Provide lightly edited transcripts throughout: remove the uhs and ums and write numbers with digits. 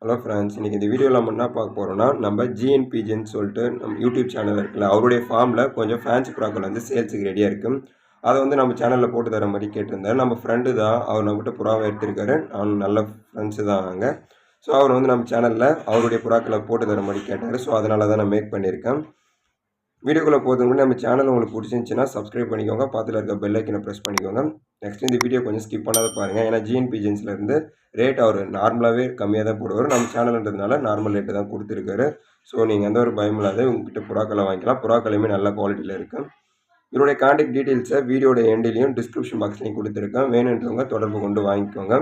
Hello friends, இன்றைக்கி இந்த வீடியோவில் நம்ம என்ன பார்க்க போகிறோம்னா, நம்ம ஜிஎன்பிஜின்னு சொல்லிட்டு நம்ம யூடியூப் சேனல் இருக்குல்ல, அவருடைய ஃபார்மில் கொஞ்சம் ஃபேன்சி புறாக்கள் வந்து சேல்ஸுக்கு ரெடியாக இருக்குது. அதை வந்து நம்ம சேனலில் போட்டு தர மாதிரி கேட்டிருந்தார். நம்ம ஃப்ரெண்டு தான், அவர் நம்மகிட்ட புறாவை எடுத்திருக்காரு. அவன் நல்ல ஃப்ரெண்ட்ஸு தான் நாங்கள். ஸோ அவர் வந்து நம்ம சேனலில் அவருடைய புறாக்களை போட்டு தர மாதிரி கேட்டார். ஸோ அதனால தான் நான் மேக் பண்ணியிருக்கேன். வீடியோக்குள்ளே போகிறதுக்கு முன்னாடி நம்ம சேனல் உங்களுக்கு பிடிச்சிருந்துச்சின்னா சப்ஸ்கிரைப் பண்ணிக்கோங்க, பக்கத்தில் இருக்க பெல் ஐக்கனை ப்ரெஸ் பண்ணிக்கோங்க. நெக்ஸ்ட் இந்த வீடியோ கொஞ்சம் ஸ்கிப் பண்ணாத பாருங்கள். ஏன்னா ஜிஎன்பிஜின்ஸ்லேருந்து ரேட் அவர் நார்மலாகவே கம்மியாக தான் போடுவார். நம்ம சேனல்ன்றதுனால நார்மல் ரேட்டு தான் கொடுத்துருக்காரு. ஸோ நீங்கள் எந்த ஒரு பயமும் இல்லாத உங்ககிட்ட புறாக்களை வாங்கிக்கலாம். புறாக்களையுமே நல்ல குவாலிட்டியில் இருக்குது. இதனுடைய கான்டாக்ட் டீட்டெயில்ஸை வீடியோட எண்ட்லேயும் டிஸ்கிரிப்ஷன் பாக்ஸ்லையும் கொடுத்துருக்கேன். வேணுன்றவங்க தொடர்பு கொண்டு வாங்கிக்கோங்க.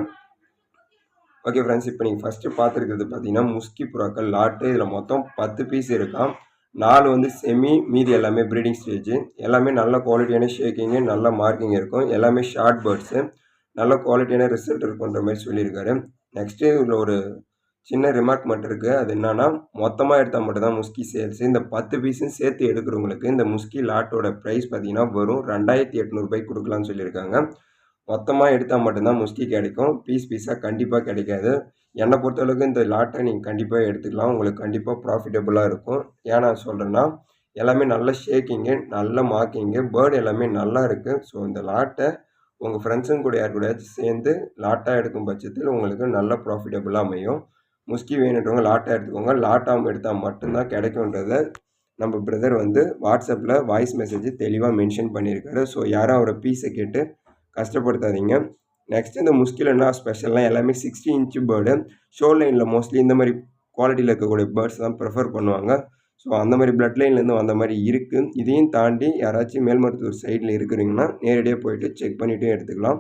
ஓகே ஃப்ரெண்ட்ஸ், இப்போ நீங்கள் ஃபஸ்ட்டு பார்த்துருக்கிறது பார்த்தீங்கன்னா முஸ்கி புறாக்கள் லாட்டு. இதில் மொத்தம் 10 பீஸ் இருக்கான். 4 வந்து செமி, மீதி எல்லாமே ப்ரீடிங் ஸ்டேஜு. எல்லாமே நல்ல குவாலிட்டியான ஷேக்கிங்கு, நல்ல மார்க்கிங் இருக்கும். எல்லாமே ஷார்ட் பேர்ட்ஸு, நல்ல குவாலிட்டியான ரிசல்ட் இருக்குன்ற மாதிரி சொல்லியிருக்காரு. நெக்ஸ்ட்டு இதில் ஒரு சின்ன ரிமார்க் மட்டும் இருக்குது. அது என்னன்னா, மொத்தமாக எடுத்தால் மட்டும்தான் முஸ்கி சேல்ஸு. இந்த 10 பீஸும் சேர்த்து எடுக்கிறவங்களுக்கு இந்த முஸ்கி லாட்டோட ப்ரைஸ் பார்த்தீங்கன்னா வெறும் 2800 கொடுக்கலான்னு சொல்லியிருக்காங்க. மொத்தமாக எடுத்தால் மட்டும்தான் முஸ்கி கிடைக்கும். பீஸாக கண்டிப்பாக கிடைக்காது. என்னை பொறுத்தளவுக்கு இந்த லாட்டை நீங்கள் கண்டிப்பாக எடுத்துக்கலாம். உங்களுக்கு கண்டிப்பாக ப்ராஃபிட்டபுளாக இருக்கும். ஏன் நான் சொல்கிறேன்னா, எல்லாமே நல்ல ஷேக்கிங்கு, நல்ல மார்க்கிங்கு, பேர்டு எல்லாமே நல்லா இருக்குது. ஸோ இந்த லாட்டை உங்கள் ஃப்ரெண்ட்ஸுங்க கூட யார் கூடயாச்சும் சேர்ந்து லாட்டாக எடுக்கும் பட்சத்தில் உங்களுக்கு நல்ல ப்ராஃபிட்டபுளாக அமையும். முஸ்கி வேணுன்றவங்க லாட்டாக எடுத்துக்கோங்க. லாட்டாக எடுத்தால் மட்டும்தான் கிடைக்குன்றத நம்ம பிரதர் வந்து வாட்ஸ்அப்பில் வாய்ஸ் மெசேஜ் தெளிவாக மென்ஷன் பண்ணியிருக்காரு. ஸோ யாரும் அவரை பீஸை கேட்டு கஷ்டப்படுத்தாதீங்க. நெக்ஸ்ட் இந்த முஸ்கில் என்ன ஸ்பெஷல்னால் எல்லாமே 60 இன்ச்சு பேர்டு. ஷோ லைனில் மோஸ்ட்லி இந்த மாதிரி குவாலிட்டியில் இருக்கக்கூடிய பேர்ட்ஸ் தான் ப்ரிஃபர் பண்ணுவாங்க. ஸோ அந்த மாதிரி பிளட் லைன்லேருந்து வந்த மாதிரி இருக்குது. இதையும் தாண்டி யாராச்சும் மேல்மருத்துவர் சைடில் இருக்கிறீங்கன்னா நேரடியாக போயிட்டு செக் பண்ணிவிட்டு எடுத்துக்கலாம்.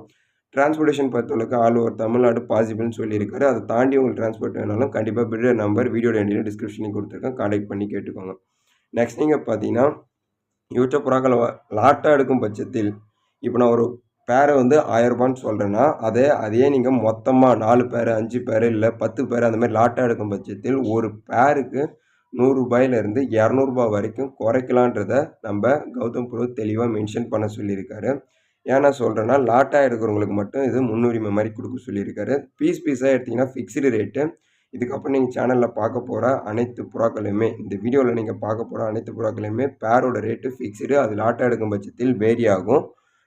டிரான்ஸ்போர்ட்டேஷன் பொறுத்தவரைக்கும் ஆல் ஓவர் தமிழ்நாடு பாசிபிள்னு சொல்லியிருக்காரு. அதை தாண்டி உங்களுக்கு டிரான்ஸ்போர்ட் வேணாலும் கண்டிப்பாக பில்டர் நம்பர் வீடியோட எண்டில் டிஸ்கிரிப்ஷனையும் கொடுத்துருக்கேன், கான்டாக்ட் பண்ணி கேட்டுக்கோங்க. நெக்ஸ்ட் நீங்கள் பார்த்தீங்கன்னா இவற்றை புறாக்களை லாட்டாக எடுக்கும் பட்சத்தில் இப்போ நான் ஒரு பேரை வந்து 1000 ரூபான்னு சொல்கிறேன்னா அதே நீங்கள் மொத்தமாக 4 பேர் 5 பேர் இல்லை 10 பேர் அந்த மாதிரி லாட்டாக எடுக்கும் பட்சத்தில் ஒரு பேருக்கு 100 ரூபாயிலேருந்து 200 வரைக்கும் குறைக்கலான்றதை நம்ம கௌதம் ப்ரோ தெளிவாக மென்ஷன் பண்ண சொல்லியிருக்காரு. ஏன்னா சொல்கிறேன்னா லாட்டாக எடுக்கிறவங்களுக்கு மட்டும் இது முன்னுரிமை மாதிரி கொடுக்க சொல்லியிருக்காரு. பீஸாக எடுத்திங்கன்னா ஃபிக்ஸ்டு ரேட்டு. இதுக்கப்புறம் நீங்கள் சேனலில் பார்க்க போகிற அனைத்து புறாக்களையுமே, இந்த வீடியோவில் நீங்கள் பார்க்க போகிற அனைத்து புறாக்களையுமே பேரோட ரேட்டு ஃபிக்ஸ்டு. அது லாட்டாக எடுக்கும் பட்சத்தில் வேரி ஆகும்.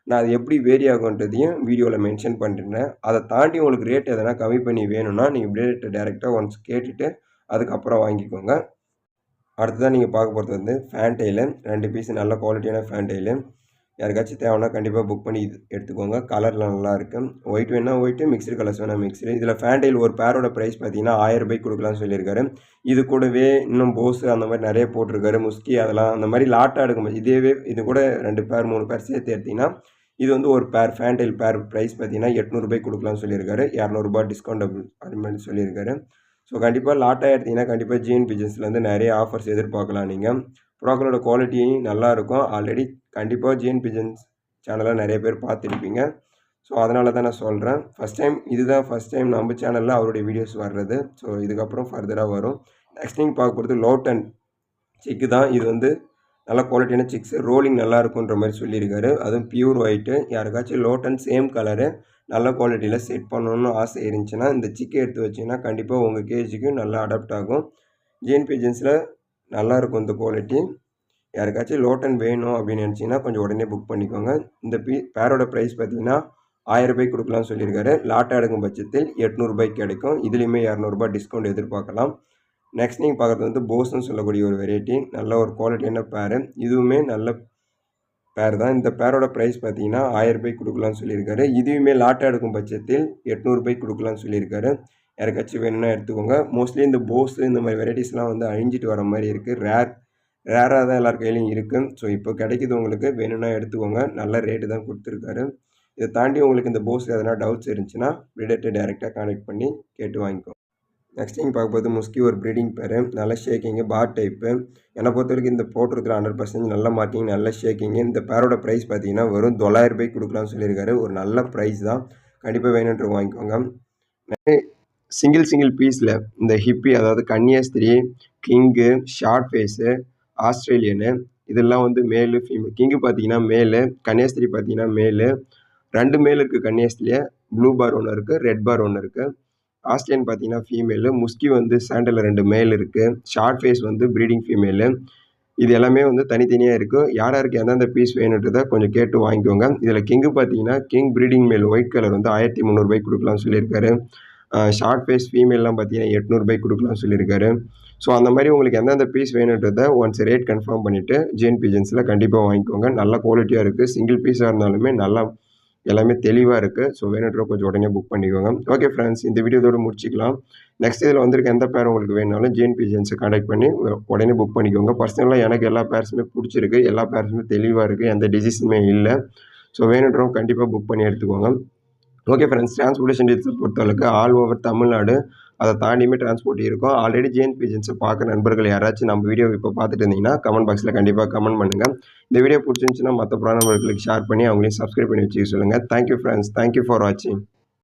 நான் அது எப்படி வேரி ஆகுன்றதையும் வீடியோவில் மென்ஷன் பண்ணிருந்தேன். அதை தாண்டி உங்களுக்கு ரேட் எதனா கம்மி பண்ணி வேணும்னா நீங்கள் ரேட்டு டேரெக்டாக ஒன்ஸ் கேட்டுட்டு அதுக்கப்புறம் வாங்கிக்கோங்க. அடுத்ததான் நீங்கள் பார்க்க போகிறது வந்து ஃபேன்டெயிலு. 2 பீஸ் நல்ல குவாலிட்டியான ஃபேன்டெயிலு. யாருக்காச்சும் தேவைன்னா கண்டிப்பாக புக் பண்ணி எடுத்துக்கோங்க. கலரில் நல்லாயிருக்கு. ஒயிட் வேணா ஒயிட்டு, மிக்சடு கலர்ஸ் வேணால் மிக்சடு. இதில் ஃபேன்டெயில் ஒரு பேரோட ப்ரைஸ் பார்த்தீங்கன்னா 1000 ரூபாய்க்கு கொடுக்கலாம்னு சொல்லியிருக்காரு. இது கூடவே இன்னும் போஸு அந்த மாதிரி நிறைய போட்டிருக்காரு. முஸ்கி அதெல்லாம் அந்த மாதிரி லாட்டாக எடுக்கும்போது இது கூட 2 பேர் 3 பேர் சேர்த்து எடுத்திங்கன்னா இது வந்து ஒரு பேர் ஃபேன்டெயில் பேர் ப்ரைஸ் பார்த்தீங்கன்னா 800 ரூபாய்க்கு கொடுக்கலாம்னு சொல்லியிருக்காரு. 200 ரூபாய் டிஸ்கவுண்டபிள் அது மாதிரி சொல்லியிருக்காரு. ஸோ கண்டிப்பாக லாட்டாக எடுத்திங்கன்னா கண்டிப்பாக ஜிஎன் பிஜன்ஸ்லேருந்து நிறைய ஆஃபர்ஸ் எதிர்பார்க்கலாம். நீங்கள் புறாக்களோட குவாலிட்டியும் நல்லாயிருக்கும். ஆல்ரெடி கண்டிப்பாக ஜிஎன் பிஜன்ஸ் சேனலில் நிறைய பேர் பார்த்துருப்பீங்க. ஸோ அதனால தான் நான் சொல்கிறேன். ஃபஸ்ட் டைம் நம்ம சேனலில் அவருடைய வீடியோஸ் வர்றது. ஸோ இதுக்கப்புறம் ஃபர்தராக வரும். நெக்ஸ்ட் நீங்கள் பார்க்க போகிறது லோட்டன் சிக்கு தான். இது வந்து நல்ல குவாலிட்டியான சிக்ஸு, ரோலிங் நல்லா இருக்குன்ற மாதிரி சொல்லியிருக்காரு. அதுவும் பியூர் ஒயிட்டு. யாருக்காச்சும் லோட்டன் சேம் கலரு நல்ல குவாலிட்டியில் செட் பண்ணணும்னு ஆசை இருந்துச்சுன்னா இந்த சிக்கை எடுத்து வச்சிங்கன்னா கண்டிப்பாக உங்கள் கேஜுக்கு நல்லா அடாப்ட் ஆகும். ஜிஎன் பிஜன்ஸில் நல்லாயிருக்கும் இந்த குவாலிட்டி. யாருக்காச்சும் லோட்டன் வேணும் அப்படின்னு நினச்சிங்கன்னா கொஞ்சம் உடனே புக் பண்ணிக்கோங்க. இந்த பேரோட ப்ரைஸ் பார்த்தீங்கன்னா 1000 ரூபாய்க்கு கொடுக்கலாம்னு சொல்லியிருக்காரு. லாட்டாக எடுக்கும் பட்சத்தில் 800 ரூபாய்க்கு கிடைக்கும். இதுலேயுமே 200 ரூபாய் டிஸ்கவுண்ட் எதிர்பார்க்கலாம். நெக்ஸ்ட் நீங்கள் பார்க்குறது வந்து போஸ்ன்னு சொல்லக்கூடிய ஒரு வெரைட்டி. நல்ல ஒரு குவாலிட்டியான பேரு. இதுவுமே நல்ல பேர் தான். இந்த பேரோட ப்ரைஸ் பார்த்தீங்கன்னா 1000 ரூபாய்க்கு கொடுக்கலாம்னு சொல்லியிருக்காரு. இதுவுமே லாட்டாக எடுக்கும் பட்சத்தில் 800 ரூபாய்க்கு கொடுக்கலாம்னு சொல்லியிருக்காரு. யாருக்காச்சும் வேணும்னா எடுத்துக்கோங்க. மோஸ்ட்லி இந்த போஸு இந்த மாதிரி வெரைட்டிஸ்லாம் வந்து அழிஞ்சிட்டு வர மாதிரி இருக்குது. ரேராக தான் எல்லார் கையிலையும் இருக்குது. ஸோ இப்போ கிடைக்கிது உங்களுக்கு, வேணும்னா எடுத்துக்கோங்க. நல்ல ரேட்டு தான் கொடுத்துருக்காரு. இதை தாண்டி உங்களுக்கு இந்த போஸ் எதனா டவுட்ஸ் இருந்துச்சுன்னா ப்ரீடர்கிட்ட டேரெக்டாக கான்டெக்ட் பண்ணி கேட்டு வாங்கிக்கோங்க. நெக்ஸ்ட் நீங்கள் பார்க்கும்போது முஸ்கி ஒரு ப்ரீடிங் பேர். நல்ல ஷேக்கிங்கு, பார் டைப்பு. என்னை பொறுத்த வரைக்கும் இந்த போட்டிருக்கிற 100% நல்ல மார்க்கிங், நல்ல ஷேக்கிங்கு. இந்த பேரோட ப்ரைஸ் பார்த்தீங்கன்னா வெறும் 900 ரூபாய்க்கு கொடுக்கலாம்னு சொல்லியிருக்காரு. ஒரு நல்ல ப்ரைஸ் தான். கண்டிப்பாக வேணுன்ற வாங்கிக்கோங்க. சிங்கிள் பீஸில் இந்த ஹிப்பி, அதாவது கன்னியாஸ்திரி, கிங்கு, ஷார்ட் ஃபேஸு, ஆஸ்திரேலியனு, இதெல்லாம் வந்து மேலு ஃபீமேல். கிங்கு பார்த்தீங்கன்னா மேலு, கன்னியாஸ்திரி பார்த்தீங்கன்னா மேலு. 2 மேல் இருக்குது கன்னியாஸ்திரியில். ப்ளூ பார் ஒன்று இருக்குது, ரெட் பார் ஒன்று இருக்குது. ஆஸ்திரேலியன் பார்த்தீங்கன்னா ஃபீமேலு, முஸ்கி வந்து சாண்டல்ல 2 மேல் இருக்குது, ஷார்ட் ஃபேஸ் வந்து ப்ரீடிங் ஃபீமேலு. இது எல்லாமே வந்து தனித்தனியா இருக்கு. யார் யாருக்கு எந்தெந்த பீஸ் வேணுன்றத கொஞ்சம் கேட்டு வாங்கிக்கோங்க. இதில கிங்கு பார்த்தீங்கன்னா, கிங் ப்ரீடிங் மேல் ஒயிட் கலர் வந்து ரூ. 1300 குடுக்கலாம்னு சொல்லியிருக்காரு. ஷார்ட் ஃபேஸ் ஃபீமேல்லாம் பார்த்தீங்கன்னா, ரூ. 800 குடுக்கலாம்னு சொல்லியிருக்காரு. ஸோ அந்த மாரி உங்களுக்கு எந்தெந்த பீஸ் வேணுன்றத ஒன்ஸ் ரேட் கன்ஃபார்ம் பண்ணிட்டு, ஜேஎன் பிஜன்ஸ்ல கண்டிப்பா வாங்கிக்கோங்க. நல்ல குவாலிட்டியா இருக்கு. சிங்கிள் பீஸா இருந்தாலுமே நல்லா எல்லாமே தெளிவா இருக்கு. ஸோ வேணுன்றவங்க கொஞ்சம் உடனே புக் பண்ணிக்கோங்க. ஓகே ஃப்ரெண்ட்ஸ், இந்த வீடியோ இதோட முடிச்சுக்கலாம். நெக்ஸ்ட் இதில வந்திருக்க எந்த பேர் உங்களுக்கு வேணுனாலும் ஜேஎன் பிஜன்ஸ கான்டாக்ட் பண்ணி உடனே புக் பண்ணிக்கோங்க. பர்சனலா எனக்கு எல்லா பேர்ஸுமே புடிச்சிருக்கு. எல்லா பேர்ஸுமே தெளிவா இருக்கு. எந்த டிசீஸுமே இல்ல. ஸோ வேணுன்றவங்க கண்டிப்பா புக் பண்ணி எடுத்துக்கோங்க. ஓகே ஃப்ரெண்ட்ஸ், டிரான்ஸ்போர்ட்டேஷன் டீட்டெயில்ஸ் பொறுத்தளவுக்கு ஆல் ஓவர் தமிழ்நாடு, அதை தாண்டியுமே டிரான்ஸ்போர்ட் இருக்கும். ஆல்ரெடி ஜேஎன் பிஜன்ஸை பார்க்குற நண்பர்கள் யாராச்சும் நம்ம வீடியோ இப்போ பார்த்துட்டு இருந்தீங்கன்னா கமெண்ட் பாக்ஸில் கண்டிப்பாக கமெண்ட் பண்ணுங்கள். இந்த வீடியோ பிடிச்சிருந்துச்சுன்னா மற்ற நண்பர்களுக்கு ஷேர் பண்ணி அவங்களையும் சப்ஸ்கிரைப் பண்ணி வச்சுக்க சொல்லுங்கள். தேங்க்யூ ஃப்ரெண்ட்ஸ், தேங்க்யூ ஃபார் வாட்சிங்.